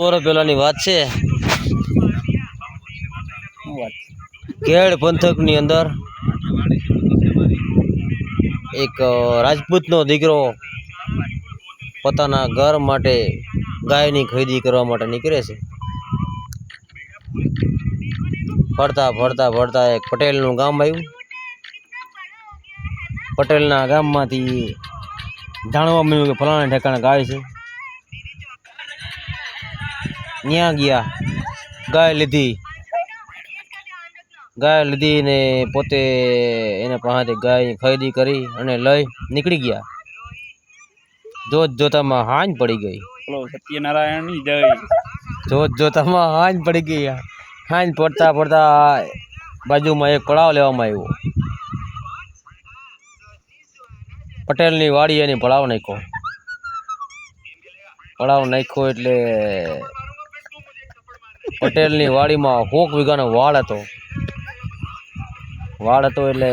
વર્ષ પહેલાની વાત છે કેળ પંથકની અંદર એક રાજપૂતનો દીકરો પોતાના ઘર માટે ગાયની ખરીદી કરવા માટે નીકળે છે. ફરતા ફરતા ફરતા એક પટેલનું ગામ આવ્યું. પટેલના ગામમાંથી જાણવા મળ્યું કે ફલાણા ઠેકાણે ગાય છે. ત્યાં ગયા, ગાય લીધી ને પોતે એને પાસેથી ગાય ખરીદી કરી અને લઈ નીકળી ગયા. જોતામાં હાંજ પડી ગઈ. સત્યનારાયણની જય. જોતામાં હાંજ પડી ગઈ. હાંજ પડતા પડતા બાજુમાં એક પડાવ લેવામાં આવ્યો. પટેલની વાડી એની પડાવ નાખ્યો એટલે પટેલની વાડીમાં 100 વીઘાનો વાડ હતો એટલે